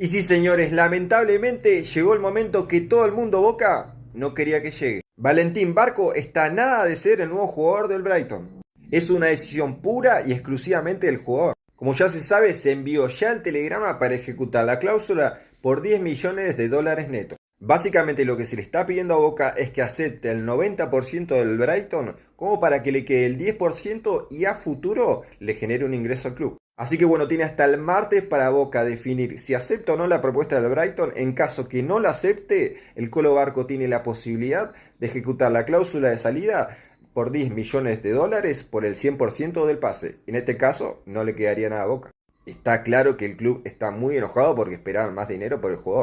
Y sí, señores, lamentablemente llegó el momento que todo el mundo Boca no quería que llegue. Valentín Barco está a nada de ser el nuevo jugador del Brighton. Es una decisión pura y exclusivamente del jugador. Como ya se sabe, se envió ya el telegrama para ejecutar la cláusula por 10 millones de dólares netos. Básicamente lo que se le está pidiendo a Boca es que acepte el 90% del Brighton como para que le quede el 10% y a futuro le genere un ingreso al club. Así que bueno, tiene hasta el martes para Boca definir si acepta o no la propuesta del Brighton. En caso que no la acepte, el Colo Barco tiene la posibilidad de ejecutar la cláusula de salida por 10 millones de dólares por el 100% del pase. En este caso, no le quedaría nada a Boca. Está claro que el club está muy enojado porque esperaban más dinero por el jugador.